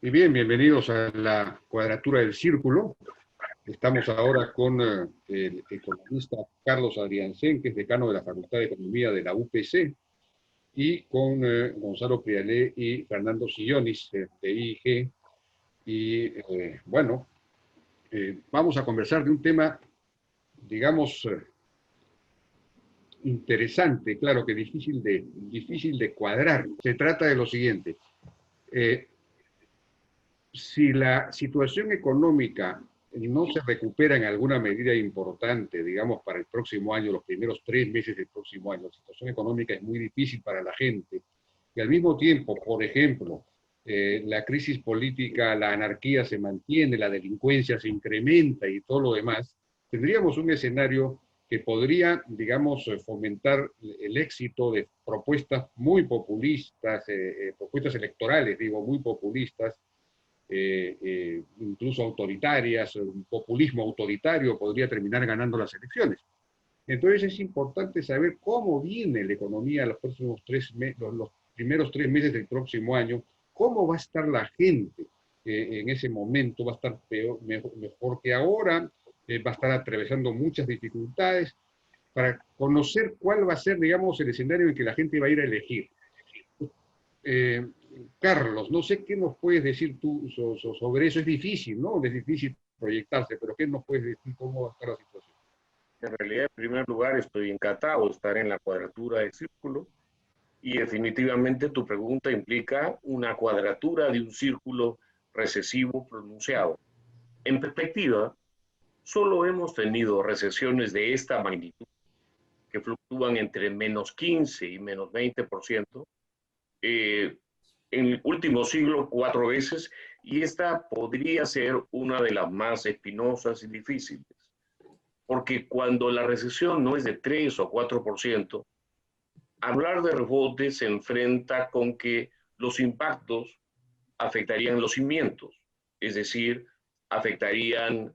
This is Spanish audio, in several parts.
Y bien, bienvenidos a la Cuadratura del Círculo. Estamos ahora con el economista Carlos Adriancén, que es decano de la Facultad de Economía de la UPC, y con Gonzalo Prialé y Fernando Sillonis, de IIG. Y bueno, vamos a conversar de un tema, digamos, interesante, claro que difícil de cuadrar. Se trata de lo siguiente. Eh, si la situación económica no se recupera en alguna medida importante, digamos, para el próximo año, los primeros 3 meses del próximo año, la situación económica es muy difícil para la gente, y al mismo tiempo, por ejemplo, la crisis política, la anarquía se mantiene, la delincuencia se incrementa y todo lo demás, tendríamos un escenario que podría, digamos, fomentar el éxito de propuestas muy populistas, propuestas electorales, digo, muy populistas, incluso autoritarias, un populismo autoritario podría terminar ganando las elecciones. Entonces es importante saber cómo viene la economía los próximos los primeros 3 meses del próximo año, cómo va a estar la gente en ese momento, va a estar mejor que ahora, va a estar atravesando muchas dificultades, para conocer cuál va a ser, digamos, el escenario en que la gente va a ir a elegir. Eh, Carlos, no sé qué nos puedes decir tú sobre eso. Es difícil, ¿no? Es difícil proyectarse, pero ¿qué nos puedes decir cómo va a estar la situación? En realidad, en primer lugar, estoy encantado de estar en la cuadratura del círculo y definitivamente tu pregunta implica una cuadratura de un círculo recesivo pronunciado. En perspectiva, solo hemos tenido recesiones de esta magnitud que fluctúan entre -15 y -20% en el último siglo 4 veces, y esta podría ser una de las más espinosas y difíciles, porque cuando la recesión no es de 3 o 4%, hablar de rebote se enfrenta con que los impactos afectarían los cimientos, es decir, afectarían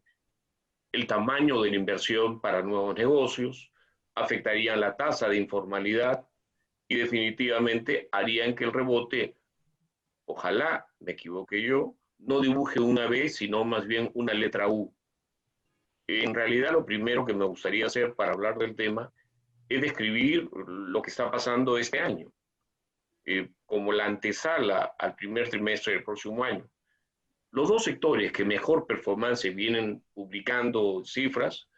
el tamaño de la inversión para nuevos negocios, afectarían la tasa de informalidad y definitivamente harían que el rebote, ojalá me equivoque yo, no dibuje una B, sino más bien una letra U. En realidad, lo primero que me gustaría hacer para hablar del tema es describir lo que está pasando este año, como la antesala al primer trimestre del próximo año. Los dos sectores que mejor performance vienen publicando cifras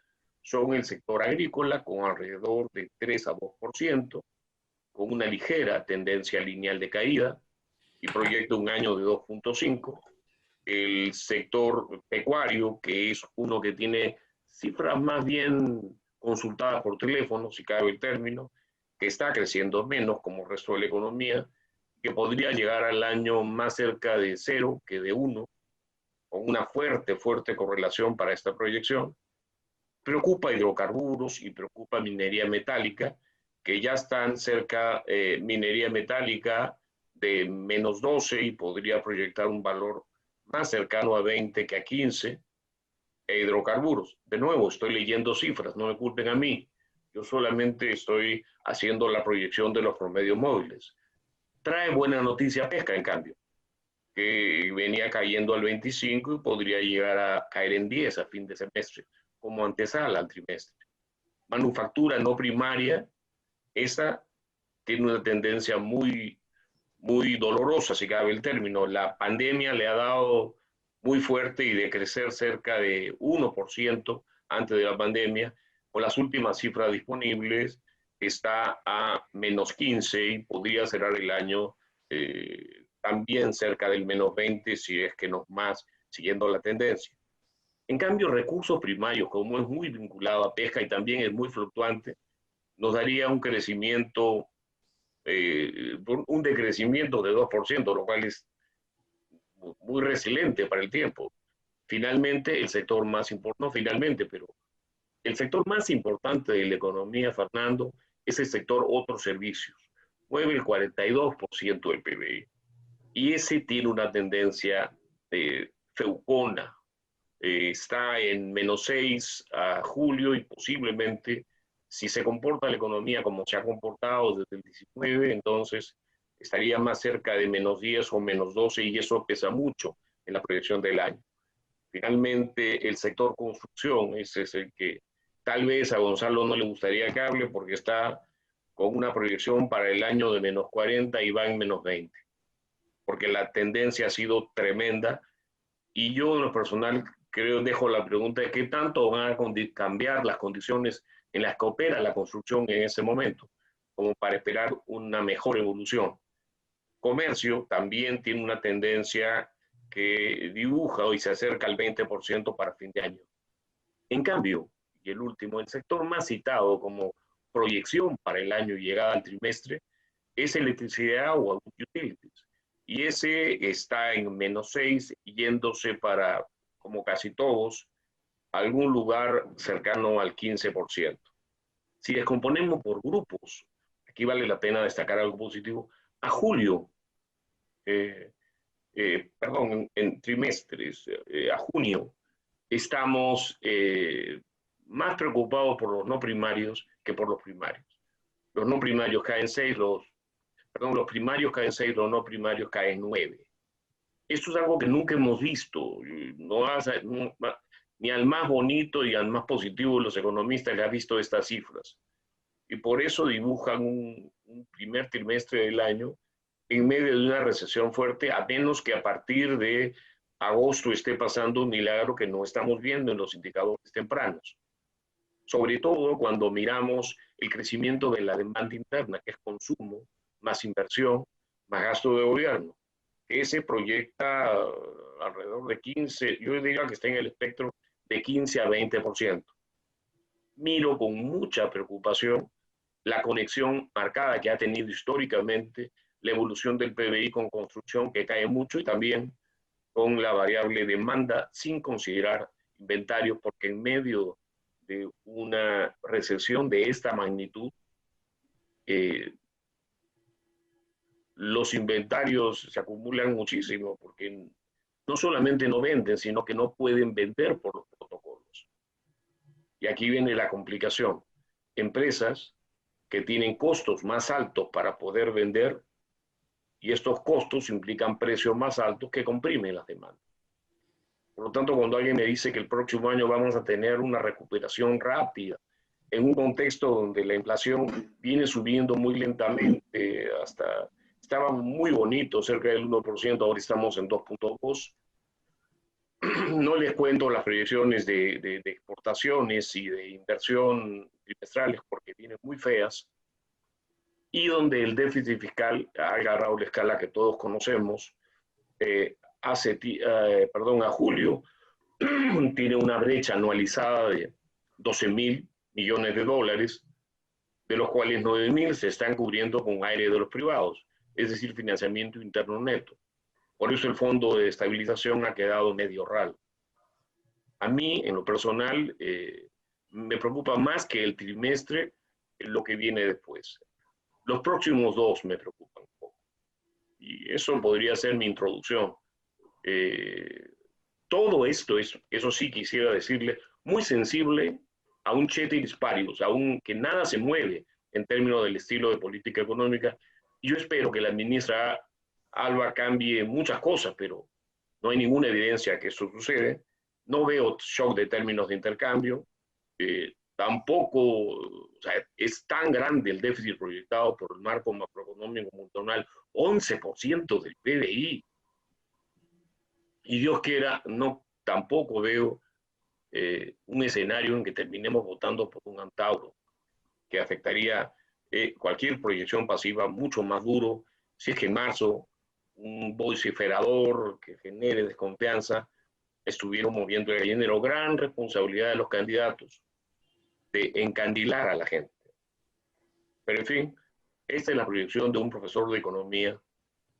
son el sector agrícola, con alrededor de 3 a 2%, con una ligera tendencia lineal de caída y proyecta un año de 2,5%. El sector pecuario, que es uno que tiene cifras más bien consultadas por teléfono, si cabe el término, que está creciendo menos como el resto de la economía, que podría llegar al año más cerca de 0 que de 1, con una fuerte correlación para esta proyección. Preocupa hidrocarburos y preocupa minería metálica, que ya están cerca, minería metálica de -12 y podría proyectar un valor más cercano a 20 que a 15, e hidrocarburos. De nuevo, estoy leyendo cifras, no me culpen a mí. Yo solamente estoy haciendo la proyección de los promedios móviles. Trae buena noticia pesca, en cambio, que venía cayendo al 25 y podría llegar a caer en 10 a fin de semestre, como antesala al trimestre. Manufactura no primaria, esa tiene una tendencia muy dolorosa, si cabe el término. La pandemia le ha dado muy fuerte y de crecer cerca de 1% antes de la pandemia. Con las últimas cifras disponibles está a -15 y podría cerrar el año también cerca del -20, si es que no más, siguiendo la tendencia. En cambio, recursos primarios, como es muy vinculado a pesca y también es muy fluctuante, nos daría un crecimiento, un decrecimiento de 2%, lo cual es muy resiliente para el tiempo. Finalmente, el sector más importante, no finalmente, pero el sector más importante de la economía, Fernando, es el sector otros servicios. Mueve el 42% del PBI. Y ese tiene una tendencia feucona. Está en -6 a julio y posiblemente, si se comporta la economía como se ha comportado desde el 19, entonces estaría más cerca de -10 o -12 y eso pesa mucho en la proyección del año. Finalmente, el sector construcción, ese es el que tal vez a Gonzalo no le gustaría que hable porque está con una proyección para el año de menos 40 y va en menos 20, porque la tendencia ha sido tremenda. Y yo en lo personal creo, dejo la pregunta de qué tanto van a cambiar las condiciones en las que opera la construcción en ese momento, como para esperar una mejor evolución. Comercio también tiene una tendencia que dibuja hoy se acerca al 20% para fin de año. En cambio, y el último, el sector más citado como proyección para el año y llegada al trimestre es electricidad o utilities. Y ese está en menos 6, yéndose para, como casi todos, algún lugar cercano al 15%. Si descomponemos por grupos, aquí vale la pena destacar algo positivo, a julio, perdón, en trimestres, a junio, estamos más preocupados por los no primarios que por los primarios. Los no primarios caen 6, los primarios caen 6, los no primarios caen 9. Esto es algo que nunca hemos visto. Ni al más bonito y al más positivo de los economistas le ha visto estas cifras. Y por eso dibujan un primer trimestre del año en medio de una recesión fuerte, a menos que a partir de agosto esté pasando un milagro que no estamos viendo en los indicadores tempranos. Sobre todo cuando miramos el crecimiento de la demanda interna, que es consumo, más inversión, más gasto de gobierno. Ese proyecta alrededor de 15, yo diría que está en el espectro de 15 a 20%. Miro con mucha preocupación la conexión marcada que ha tenido históricamente la evolución del PBI con construcción, que cae mucho, y también con la variable demanda, sin considerar inventarios, porque en medio de una recesión de esta magnitud, los inventarios se acumulan muchísimo, porque no solamente no venden, sino que no pueden vender por los protocolos. Y aquí viene la complicación. Empresas que tienen costos más altos para poder vender, y estos costos implican precios más altos que comprimen las demandas. Por lo tanto, cuando alguien me dice que el próximo año vamos a tener una recuperación rápida, en un contexto donde la inflación viene subiendo muy lentamente, estaba muy bonito, cerca del 1%, ahora estamos en 2.2%. No les cuento las proyecciones de exportaciones y de inversión trimestrales porque vienen muy feas, y donde el déficit fiscal ha agarrado la escala que todos conocemos. A julio tiene una brecha anualizada de 12.000 millones de dólares, de los cuales 9.000 se están cubriendo con aire de los privados, es decir, financiamiento interno neto. Por eso el fondo de estabilización ha quedado medio ralo. A mí, en lo personal, me preocupa más que el trimestre lo que viene después. Los próximos 2 me preocupan un poco. Y eso podría ser mi introducción. Todo esto es, eso sí quisiera decirle, muy sensible a un ceteris paribus, a un que nada se mueve en términos del estilo de política económica. Y yo espero que la ministra Alba cambie muchas cosas, pero no hay ninguna evidencia que eso sucede. No veo shock de términos de intercambio. Tampoco, o sea, es tan grande el déficit proyectado por el marco macroeconómico mundial, 11% del PBI. Y Dios quiera, no, tampoco veo un escenario en que terminemos votando por un Antauro, que afectaría cualquier proyección pasiva mucho más duro, si es que en marzo un vociferador que genere desconfianza estuvieron moviendo el gallinero. Gran responsabilidad de los candidatos de encandilar a la gente. Pero en fin, esta es la proyección de un profesor de economía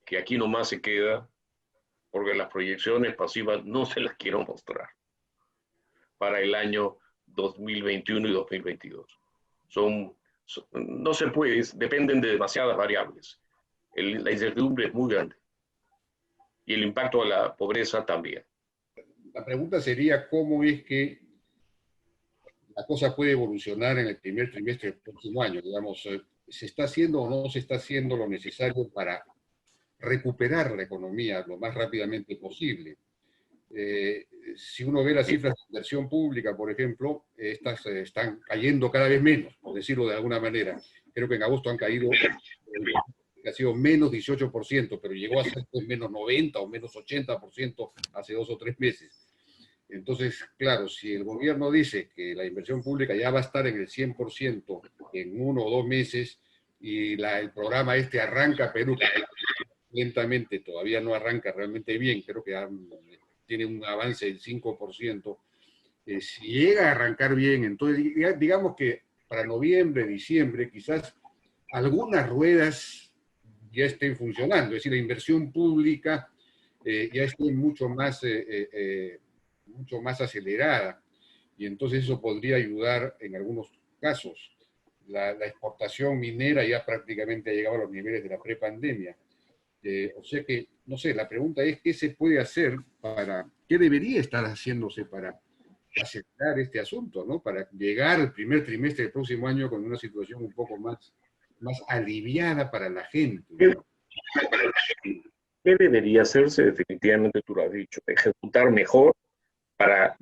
que aquí nomás se queda porque las proyecciones pasivas no se las quiero mostrar para el año 2021 y 2022. No se puede, dependen de demasiadas variables. La incertidumbre es muy grande y el impacto a la pobreza también. La pregunta sería cómo es que la cosa puede evolucionar en el primer trimestre del próximo año. Digamos, ¿se está haciendo o no se está haciendo lo necesario para recuperar la economía lo más rápidamente posible? Si uno ve las cifras de inversión pública, por ejemplo, estas están cayendo cada vez menos, por decirlo de alguna manera. Creo que en agosto han caído, ha sido menos 18%, pero llegó a ser pues, menos 90 o menos 80% hace 2 o 3 meses. Entonces, claro, si el gobierno dice que la inversión pública ya va a estar en el 100% en 1 o 2 meses y el programa este arranca Perú lentamente, todavía no arranca realmente bien, creo que tiene un avance del 5%, si llega a arrancar bien, entonces digamos que para noviembre, diciembre, quizás algunas ruedas ya estén funcionando, es decir, la inversión pública ya esté mucho más acelerada, y entonces eso podría ayudar en algunos casos. La exportación minera ya prácticamente ha llegado a los niveles de la prepandemia. O sea que, no sé, la pregunta es, ¿qué se puede hacer qué debería estar haciéndose para acelerar este asunto, ¿no? Para llegar al primer trimestre del próximo año con una situación un poco más aliviada para la gente, ¿no? ¿Qué debería hacerse? Definitivamente tú lo has dicho, ejecutar mejor para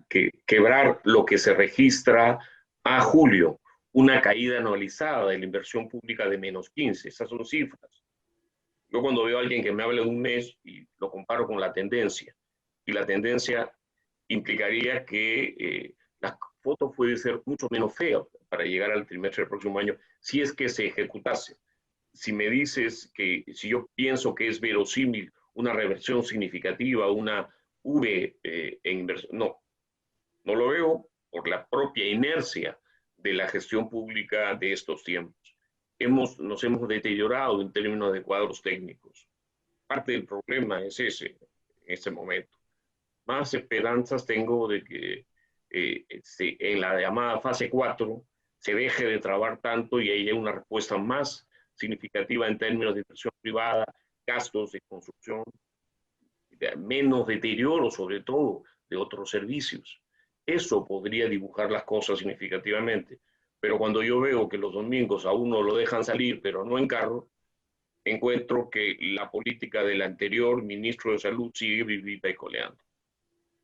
quebrar lo que se registra a julio, una caída anualizada de la inversión pública de menos 15. Esas son cifras. Yo cuando veo a alguien que me habla de un mes y lo comparo con la tendencia, y la tendencia implicaría que la foto puede ser mucho menos fea para llegar al trimestre del próximo año si es que se ejecutase. Si me dices que, si yo pienso que es verosímil una reversión significativa, una V en inversión, no lo veo por la propia inercia de la gestión pública de estos tiempos. Nos hemos deteriorado en términos de cuadros técnicos. Parte del problema es ese, en este momento. Más esperanzas tengo de que en la llamada fase 4 se deje de trabar tanto y haya una respuesta más significativa en términos de inversión privada, gastos de construcción, menos deterioro sobre todo de otros servicios. Eso podría dibujar las cosas significativamente. Pero cuando yo veo que los domingos a uno lo dejan salir, pero no en carro, encuentro que la política del anterior ministro de Salud sigue vivita y coleando.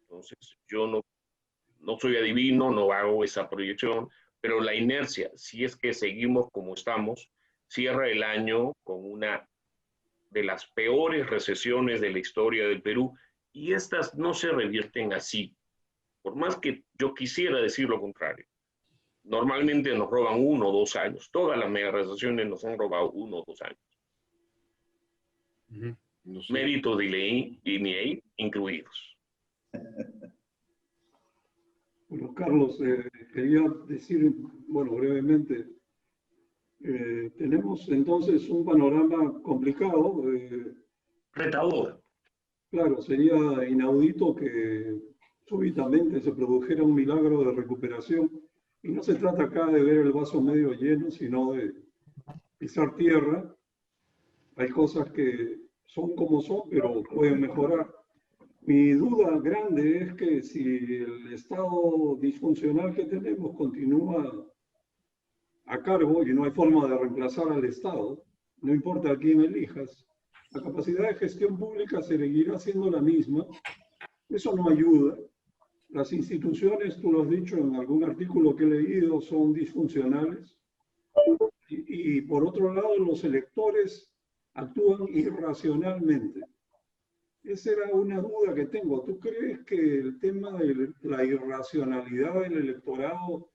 Entonces, yo no soy adivino, no hago esa proyección, pero la inercia, si es que seguimos como estamos, cierra el año con una de las peores recesiones de la historia del Perú, y estas no se revierten así, por más que yo quisiera decir lo contrario. Normalmente nos roban 1 o 2 años, todas las mega recesiones nos han robado 1 o 2 años. No sé. Mérito de ley y INEI incluidos. Bueno, Carlos, quería decir, bueno, brevemente, tenemos entonces un panorama complicado. Retador. Claro, sería inaudito que súbitamente se produjera un milagro de recuperación. Y no se trata acá de ver el vaso medio lleno, sino de pisar tierra. Hay cosas que son como son, pero pueden mejorar. Mi duda grande es que si el estado disfuncional que tenemos continúa a cargo y no hay forma de reemplazar al Estado, no importa a quién elijas, la capacidad de gestión pública seguirá siendo la misma. Eso no ayuda. Las instituciones, tú lo has dicho en algún artículo que he leído, son disfuncionales. Y por otro lado, los electores actúan irracionalmente. Esa era una duda que tengo. ¿Tú crees que el tema de la irracionalidad del electorado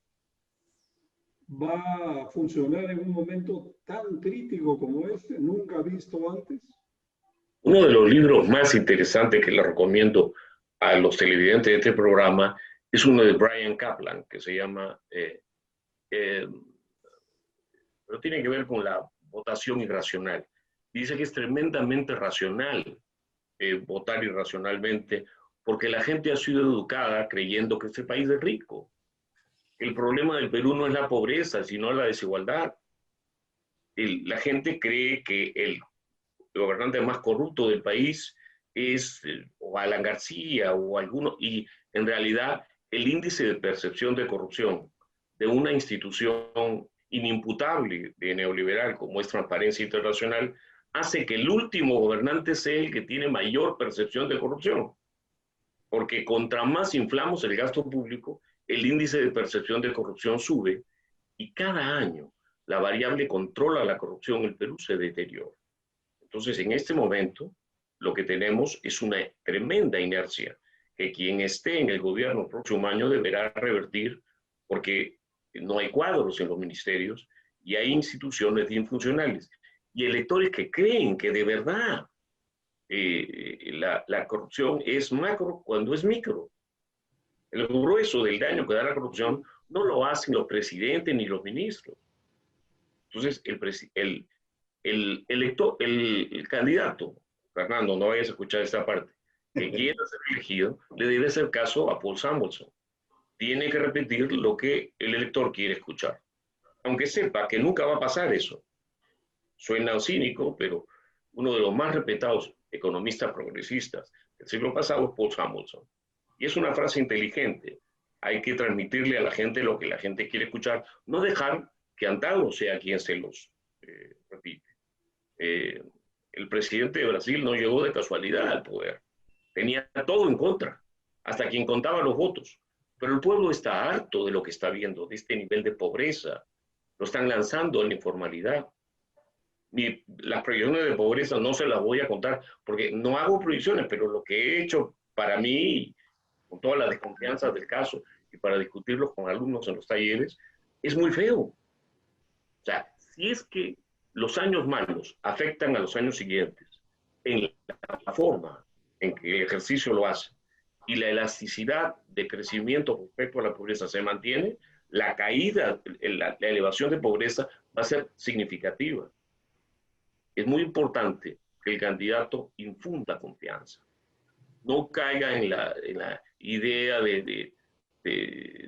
va a funcionar en un momento tan crítico como este, nunca visto antes? Uno de los libros más interesantes que le recomiendo a los televidentes de este programa es uno de Bryan Caplan, que se llama, pero tiene que ver con la votación irracional. Dice que es tremendamente racional votar irracionalmente, porque la gente ha sido educada creyendo que este país es rico. El problema del Perú no es la pobreza, sino la desigualdad. La gente cree que el gobernante más corrupto del país es o Alan García o alguno, y en realidad el índice de percepción de corrupción de una institución inimputable de neoliberal como es Transparencia Internacional hace que el último gobernante sea el que tiene mayor percepción de corrupción. porque contra más inflamos el gasto público, el índice de percepción de corrupción sube y cada año la variable controla la corrupción en el Perú se deteriora. Entonces, en este momento, lo que tenemos es una tremenda inercia que quien esté en el gobierno el próximo año deberá revertir, porque no hay cuadros en los ministerios y hay instituciones disfuncionales y electores que creen que de verdad la corrupción es macro cuando es micro. El grueso del daño que da la corrupción no lo hacen los presidentes ni los ministros. Entonces, el candidato, Fernando, no vayas a escuchar esta parte, que quiera ser elegido, le debe hacer caso a Paul Samuelson. Tiene que repetir lo que el elector quiere escuchar. Aunque sepa que nunca va a pasar eso. Suena cínico, pero uno de los más respetados economistas progresistas del siglo pasado es Paul Samuelson. Y es una frase inteligente. Hay que transmitirle a la gente lo que la gente quiere escuchar, no dejar que Antalo sea quien se los repite. El presidente de Brasil no llegó de casualidad al poder. Tenía todo en contra, hasta quien contaba los votos. Pero el pueblo está harto de lo que está viendo, de este nivel de pobreza. Lo están lanzando en la informalidad. Las proyecciones de pobreza no se las voy a contar, porque no hago proyecciones, pero lo que he hecho para mí, con toda la desconfianza del caso, y para discutirlo con alumnos en los talleres, es muy feo. O sea, si es que los años malos afectan a los años siguientes, en la forma en que el ejercicio lo hace, y la elasticidad de crecimiento respecto a la pobreza se mantiene, la caída, la elevación de pobreza va a ser significativa. Es muy importante que el candidato infunda confianza. No caiga en la idea de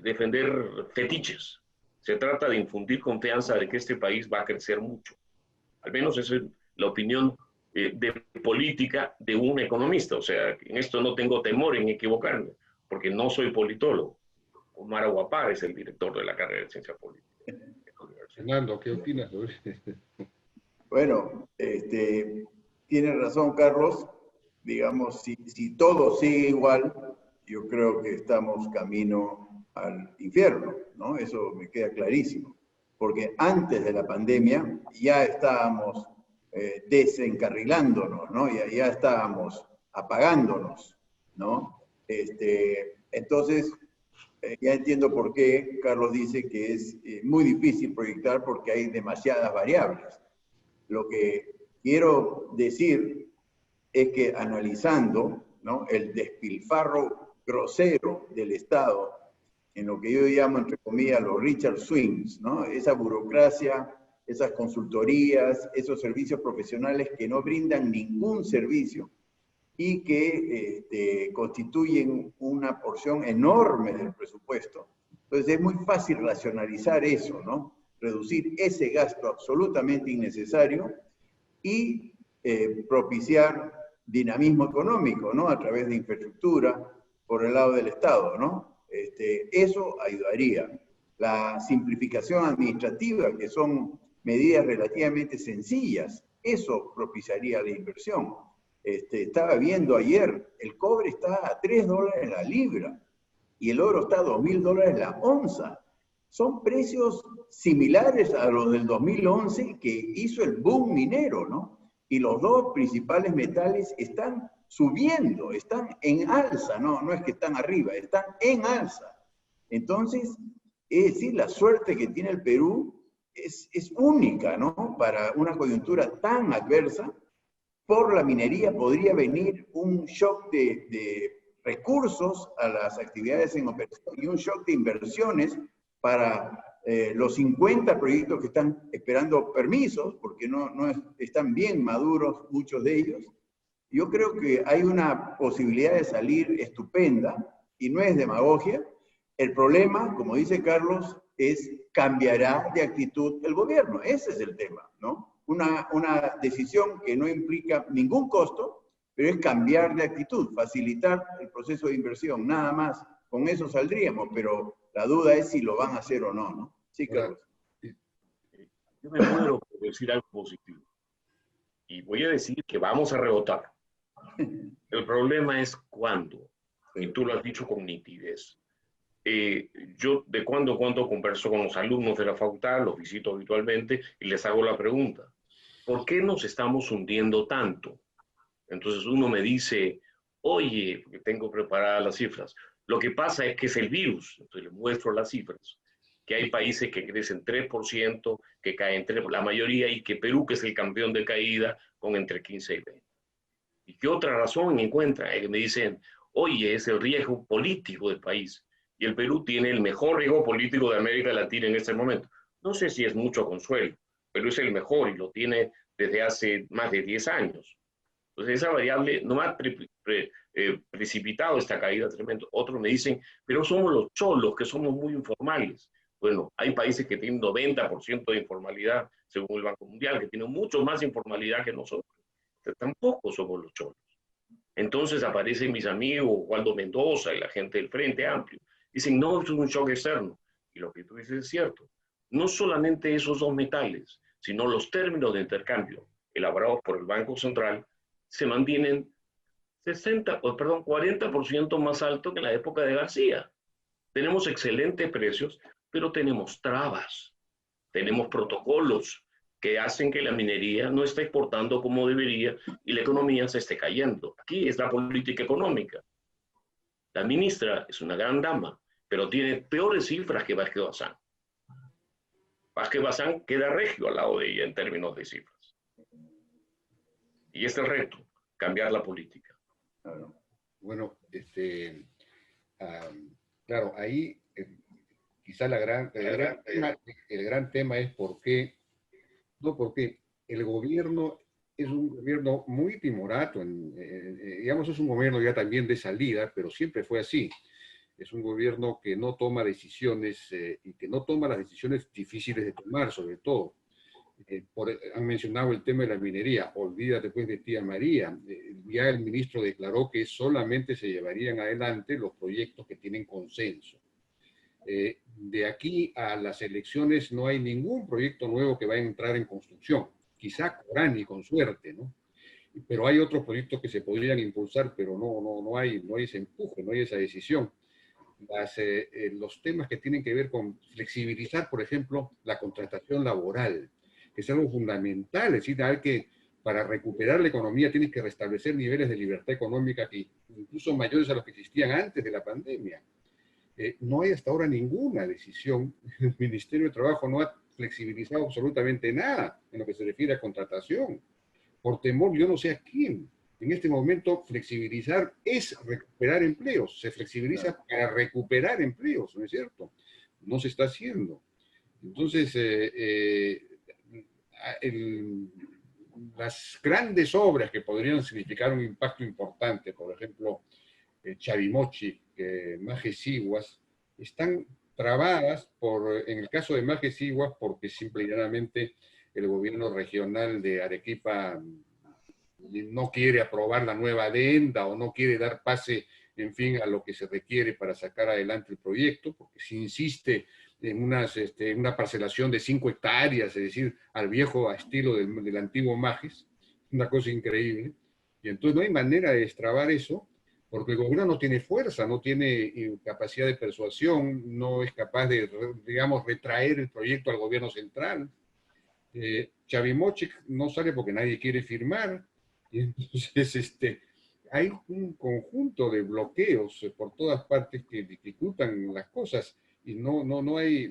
defender fetiches. Se trata de infundir confianza de que este país va a crecer mucho. Al menos esa es la opinión de política de un economista. O sea, en esto no tengo temor en equivocarme, porque no soy politólogo. Omar Aguapar es el director de la carrera de Ciencia Política. Fernando, ¿qué opinas? Bueno, tiene razón Carlos. Digamos, si todo sigue igual, yo creo que estamos camino al infierno, ¿no? Eso me queda clarísimo. Porque antes de la pandemia ya estábamos desencarrilándonos, ¿no? Ya estábamos apagándonos, ¿no? Entonces, ya entiendo por qué Carlos dice que es muy difícil proyectar porque hay demasiadas variables. Lo que quiero decir es que analizando, ¿no?, el despilfarro grosero del Estado, en lo que yo llamo, entre comillas, los Richard Swings, ¿no?, esa burocracia, esas consultorías, esos servicios profesionales que no brindan ningún servicio y que constituyen una porción enorme del presupuesto. Entonces es muy fácil racionalizar eso, ¿no? Reducir ese gasto absolutamente innecesario y propiciar dinamismo económico, ¿no? A través de infraestructura por el lado del Estado, ¿no? Eso ayudaría. La simplificación administrativa, que son medidas relativamente sencillas, eso propiciaría la inversión. Estaba viendo ayer, el cobre está a $3 la libra y el oro está a $2.000 la onza. Son precios similares a los del 2011 que hizo el boom minero, ¿no? Y los dos principales metales están subiendo, están en alza, no es que están arriba, están en alza. Entonces, es decir, la suerte que tiene el Perú es única, ¿no? Para una coyuntura tan adversa. Por la minería podría venir un shock de recursos a las actividades en operación y un shock de inversiones para los 50 proyectos que están esperando permisos, porque no están bien maduros muchos de ellos. Yo creo que hay una posibilidad de salir estupenda, y no es demagogia. El problema, como dice Carlos, es cambiará de actitud el gobierno. Ese es el tema, ¿no? Una decisión que no implica ningún costo, pero es cambiar de actitud, facilitar el proceso de inversión, nada más. Con eso saldríamos, pero la duda es si lo van a hacer o no, ¿no? Sí, Carlos. Yo me muero por decir algo positivo. Y voy a decir que vamos a rebotar. El problema es cuándo. y tú lo has dicho con nitidez. Yo de cuando en cuando converso con los alumnos de la facultad, los visito habitualmente y les hago la pregunta, ¿por qué nos estamos hundiendo tanto? Entonces uno me dice, oye, porque tengo preparadas las cifras, lo que pasa es que es el virus. Entonces le muestro las cifras, que hay países que crecen 3%, que caen 3%, la mayoría, y que Perú, que es el campeón de caída, con entre 15 y 20. ¿Y qué otra razón encuentran? Es que me dicen, oye, es el riesgo político del país. Y el Perú tiene el mejor riesgo político de América Latina en este momento. No sé si es mucho consuelo, pero es el mejor y lo tiene desde hace más de 10 años. Entonces esa variable no ha precipitado esta caída tremenda. Otros me dicen, pero somos los cholos, que somos muy informales. Bueno, hay países que tienen 90% de informalidad, según el Banco Mundial, que tienen mucho más informalidad que nosotros. Entonces, tampoco somos los cholos. Entonces aparecen mis amigos, Waldo Mendoza y la gente del Frente Amplio. Dicen, no, es un shock externo. Y lo que tú dices es cierto. No solamente esos dos metales, sino los términos de intercambio elaborados por el Banco Central se mantienen 40% más alto que en la época de García. Tenemos excelentes precios, pero tenemos trabas, tenemos protocolos que hacen que la minería no esté exportando como debería y la economía se esté cayendo. Aquí es la política económica. La ministra es una gran dama, pero tiene peores cifras que Vázquez Bazán. Vázquez Bazán queda regio al lado de ella en términos de cifras. Y este es el reto, cambiar la política. Bueno, claro, ahí quizá el gran tema es porque el gobierno es un gobierno muy timorato, digamos, es un gobierno ya también de salida, pero siempre fue así. Es un gobierno que no toma decisiones y que no toma las decisiones difíciles de tomar, sobre todo. Han mencionado el tema de la minería, olvídate pues de tía María. Ya el ministro declaró que solamente se llevarían adelante los proyectos que tienen consenso. De aquí a las elecciones no hay ningún proyecto nuevo que vaya a entrar en construcción, quizá Corani con suerte, ¿no? Pero hay otros proyectos que se podrían impulsar, pero no hay ese empuje, no hay esa decisión. Los temas que tienen que ver con flexibilizar, por ejemplo, la contratación laboral, que es algo fundamental, es decir, para recuperar la economía tienes que restablecer niveles de libertad económica que incluso mayores a los que existían antes de la pandemia. No hay hasta ahora ninguna decisión. El Ministerio de Trabajo no ha flexibilizado absolutamente nada en lo que se refiere a contratación. Por temor, yo no sé a quién. En este momento, flexibilizar es recuperar empleos. Se flexibiliza para recuperar empleos, ¿no es cierto? No se está haciendo. Entonces, las grandes obras que podrían significar un impacto importante, por ejemplo, Chavimochi, Majes Siguas, están trabadas en el caso de Majes Siguas porque simplemente el gobierno regional de Arequipa no quiere aprobar la nueva adenda o no quiere dar pase, en fin, a lo que se requiere para sacar adelante el proyecto, porque se insiste en una parcelación de 5 hectáreas, es decir, al viejo estilo del antiguo Majes, una cosa increíble. Y entonces no hay manera de destrabar eso, porque el gobierno no tiene fuerza, no tiene capacidad de persuasión, no es capaz de, digamos, retraer el proyecto al gobierno central. Chavimochic no sale porque nadie quiere firmar, y entonces hay un conjunto de bloqueos por todas partes que dificultan las cosas, y no hay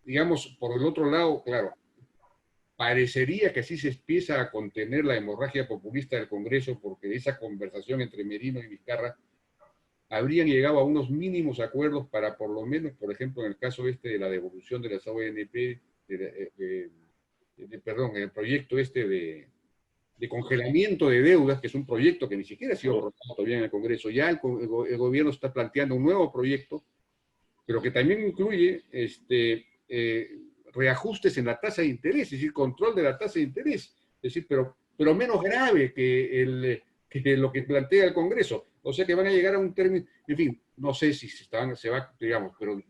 digamos, por el otro lado, claro, parecería que así se empieza a contener la hemorragia populista del Congreso, porque esa conversación entre Merino y Vizcarra habrían llegado a unos mínimos acuerdos para, por lo menos, por ejemplo, en el caso de la devolución de las ONP, perdón, el proyecto de congelamiento de deudas, que es un proyecto que ni siquiera ha sido aprobado todavía en el Congreso. Ya el gobierno está planteando un nuevo proyecto, pero que también incluye reajustes en la tasa de interés, es decir, control de la tasa de interés, es decir, pero menos grave que lo que plantea el Congreso. O sea que van a llegar a un término, en fin, no sé si se va, digamos, pero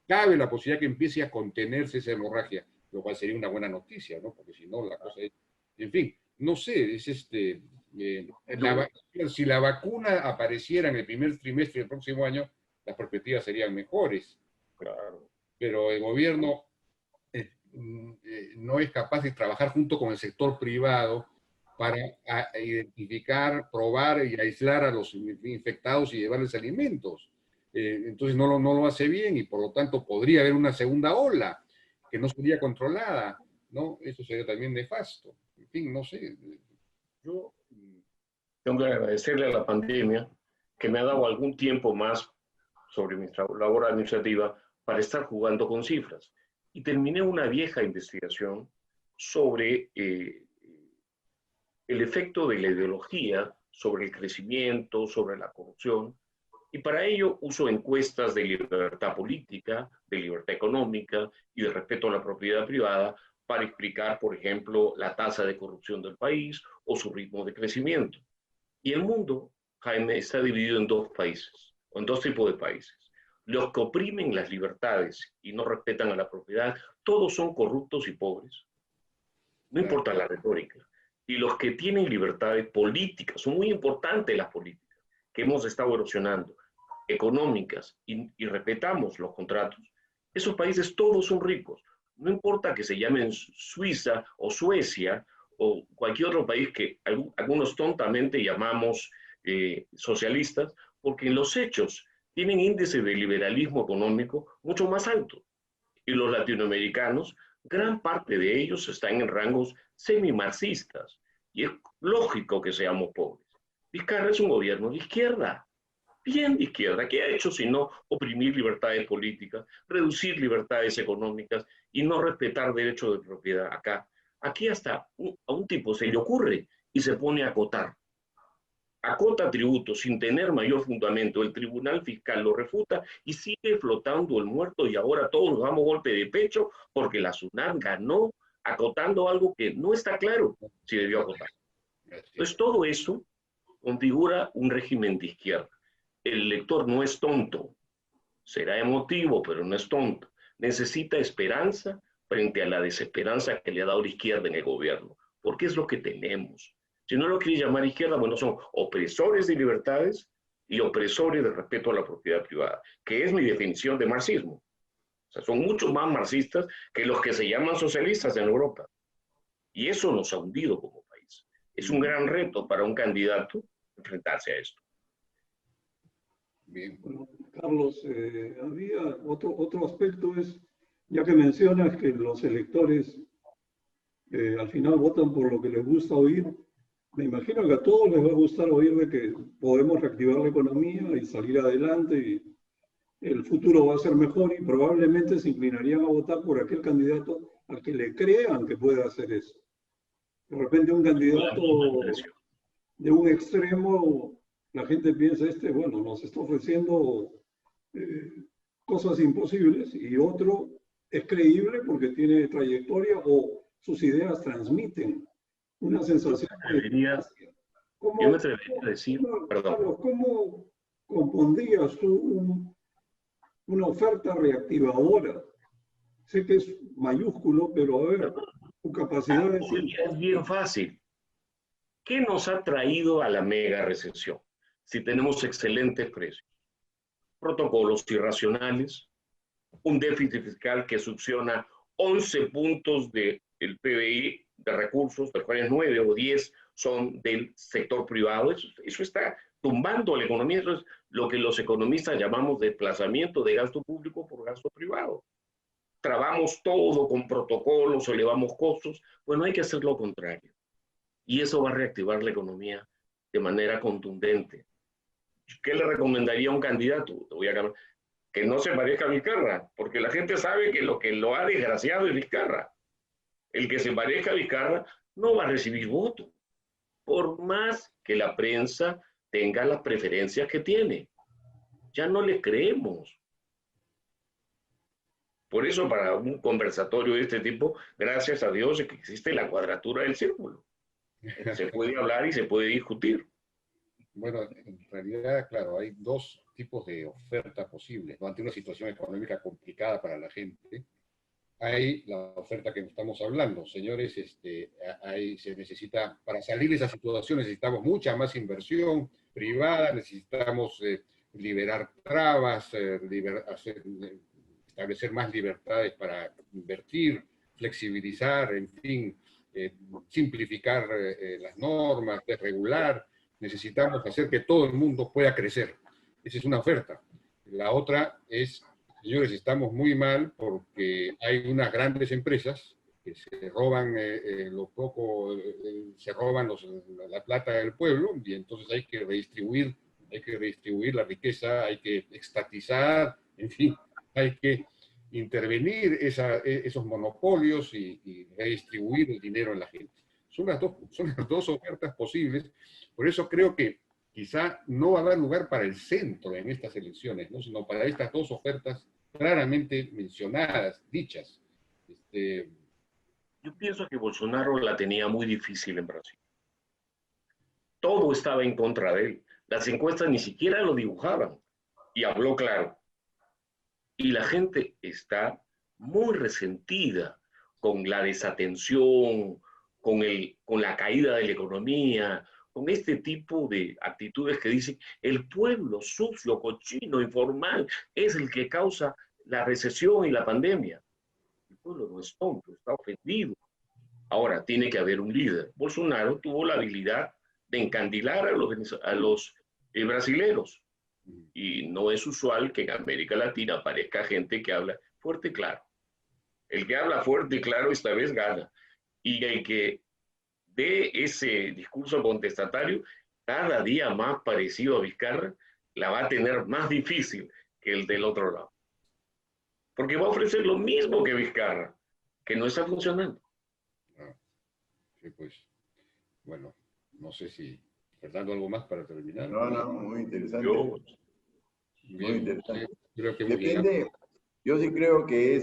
cabe la posibilidad que empiece a contenerse esa hemorragia, lo cual sería una buena noticia, ¿no? Porque si no, la cosa es, en fin, no sé, Si la vacuna apareciera en el primer trimestre del próximo año, las perspectivas serían mejores. Claro. Pero el gobierno no es capaz de trabajar junto con el sector privado para identificar, probar y aislar a los infectados y llevarles alimentos. Entonces no lo hace bien y por lo tanto podría haber una segunda ola que no sería controlada, ¿no? Eso sería también nefasto. En fin, no sé. Yo tengo que agradecerle a la pandemia que me ha dado algún tiempo más sobre mi labor administrativa para estar jugando con cifras. Y terminé una vieja investigación sobre el efecto de la ideología sobre el crecimiento, sobre la corrupción, y para ello uso encuestas de libertad política, de libertad económica y de respeto a la propiedad privada para explicar, por ejemplo, la tasa de corrupción del país o su ritmo de crecimiento. Y el mundo, Jaime, está dividido en dos países, o en dos tipos de países. Los que oprimen las libertades y no respetan a la propiedad, todos son corruptos y pobres. No importa la retórica. Y los que tienen libertades políticas, son muy importantes las políticas, que hemos estado erosionando, económicas, y respetamos los contratos. Esos países todos son ricos. No importa que se llamen Suiza o Suecia o cualquier otro país que algunos tontamente llamamos socialistas, porque en los hechos tienen índices de liberalismo económico mucho más altos. Y los latinoamericanos, gran parte de ellos están en rangos semi-marxistas. Y es lógico que seamos pobres. Vizcarra es un gobierno de izquierda, bien de izquierda. ¿Qué ha hecho sino oprimir libertades políticas, reducir libertades económicas y no respetar derechos de propiedad acá? Aquí hasta a un tipo se le ocurre y se pone a acotar. Acota tributos sin tener mayor fundamento, el tribunal fiscal lo refuta y sigue flotando el muerto y ahora todos nos damos golpe de pecho porque la SUNAT ganó acotando algo que no está claro si debió acotar. Entonces todo eso configura un régimen de izquierda. El lector no es tonto, será emotivo, pero no es tonto. Necesita esperanza frente a la desesperanza que le ha dado la izquierda en el gobierno, porque es lo que tenemos. Si no lo quiere llamar izquierda, bueno, son opresores de libertades y opresores de respeto a la propiedad privada, que es mi definición de marxismo. O sea, son mucho más marxistas que los que se llaman socialistas en Europa. Y eso nos ha hundido como país. Es un gran reto para un candidato enfrentarse a esto. Bien. Bueno, Carlos, había otro aspecto es, ya que mencionas que los electores al final votan por lo que les gusta oír, me imagino que a todos les va a gustar oír de que podemos reactivar la economía y salir adelante y el futuro va a ser mejor y probablemente se inclinarían a votar por aquel candidato al que le crean que puede hacer eso. De repente un candidato de un extremo, la gente piensa, bueno, nos está ofreciendo cosas imposibles, y otro es creíble porque tiene trayectoria o sus ideas transmiten una sensación de... Yo me atrevería a decir, perdón. ¿Cómo compondrías tú una oferta reactivadora? Sé que es mayúsculo, pero a ver, tu capacidad de decir... Es bien fácil. ¿Qué nos ha traído a la mega recesión? Si tenemos excelentes precios, protocolos irracionales, un déficit fiscal que succiona 11 puntos del PBI de recursos, de los cuales 9 o 10 son del sector privado. Eso está tumbando la economía. Eso es lo que los economistas llamamos desplazamiento de gasto público por gasto privado. Trabamos todo con protocolos, elevamos costos. Bueno, hay que hacer lo contrario. Y eso va a reactivar la economía de manera contundente. ¿Qué le recomendaría a un candidato? Que no se parezca a Vizcarra, porque la gente sabe que lo ha desgraciado es Vizcarra. El que se parezca a Vizcarra no va a recibir voto, por más que la prensa tenga las preferencias que tiene. Ya no le creemos. Por eso, para un conversatorio de este tipo, gracias a Dios es que existe la cuadratura del círculo. Se puede hablar y se puede discutir. Bueno, en realidad, claro, hay dos tipos de oferta posibles, ¿no? Ante una situación económica complicada para la gente, hay la oferta que estamos hablando. Señores, se necesita, para salir de esa situación necesitamos mucha más inversión privada, necesitamos liberar trabas, establecer más libertades para invertir, flexibilizar, en fin, simplificar las normas, desregular. Necesitamos hacer que todo el mundo pueda crecer. Esa es una oferta. La otra es, señores, estamos muy mal porque hay unas grandes empresas que se roban se roban la plata del pueblo, y entonces hay que redistribuir la riqueza, hay que estatizar, en fin, hay que intervenir esos monopolios y redistribuir el dinero en la gente. Son las dos ofertas posibles. Por eso creo que quizá no va a haber lugar para el centro en estas elecciones, ¿no? Sino para estas dos ofertas claramente mencionadas, dichas. Yo pienso que Bolsonaro la tenía muy difícil en Brasil. Todo estaba en contra de él. Las encuestas ni siquiera lo dibujaban. Y habló claro. Y la gente está muy resentida con la desatención, con la caída de la economía, con este tipo de actitudes que dicen el pueblo sucio, cochino, informal, es el que causa la recesión y la pandemia. El pueblo no es tonto, está ofendido. Ahora, tiene que haber un líder. Bolsonaro tuvo la habilidad de encandilar a los brasileros. Y no es usual que en América Latina aparezca gente que habla fuerte y claro. El que habla fuerte y claro esta vez gana. Y el que dé ese discurso contestatario, cada día más parecido a Vizcarra, la va a tener más difícil que el del otro lado. Porque va a ofrecer lo mismo que Vizcarra, que no está funcionando. Sí, pues, bueno, no sé si, Fernando, algo más para terminar. No, muy interesante. Muy interesante. Creo que depende, yo sí creo que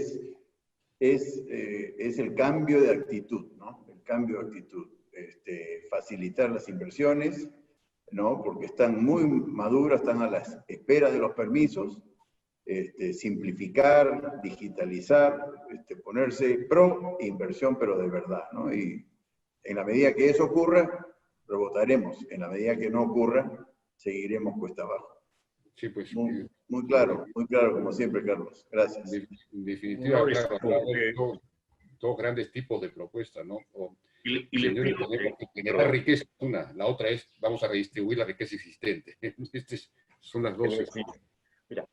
es el cambio de actitud, ¿no? El cambio de actitud. Facilitar las inversiones, ¿no? Porque están muy maduras, están a la espera de los permisos. Simplificar, digitalizar, ponerse pro inversión, pero de verdad, ¿no? Y en la medida que eso ocurra, rebotaremos. En la medida que no ocurra, seguiremos cuesta abajo. Sí, pues. Muy claro, como siempre, Carlos. Gracias. En definitiva, claro, dos grandes tipos de propuestas, ¿no? Señores, generar riqueza es una, la otra es, vamos a redistribuir la riqueza existente. Son las dos. Mira,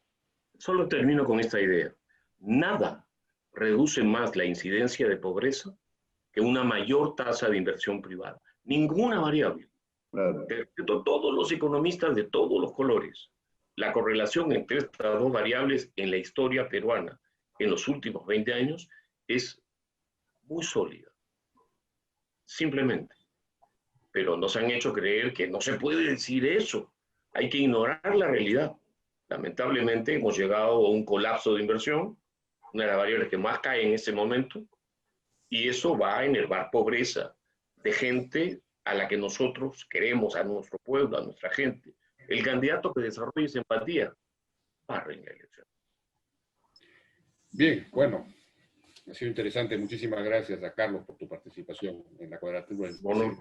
solo termino con esta idea. Nada reduce más la incidencia de pobreza que una mayor tasa de inversión privada. Ninguna variable. Claro. Todos los economistas de todos los colores, la correlación entre estas dos variables en la historia peruana en los últimos 20 años es muy sólida. Simplemente. Pero nos han hecho creer que no se puede decir eso. Hay que ignorar la realidad. Lamentablemente hemos llegado a un colapso de inversión, una de las variables que más cae en ese momento, y eso va a enervar pobreza de gente a la que nosotros queremos, a nuestro pueblo, a nuestra gente. El candidato que desarrolle esa empatía va a reinar la elección. Bien, bueno, ha sido interesante. Muchísimas gracias a Carlos por tu participación en la cuadratura. Bueno,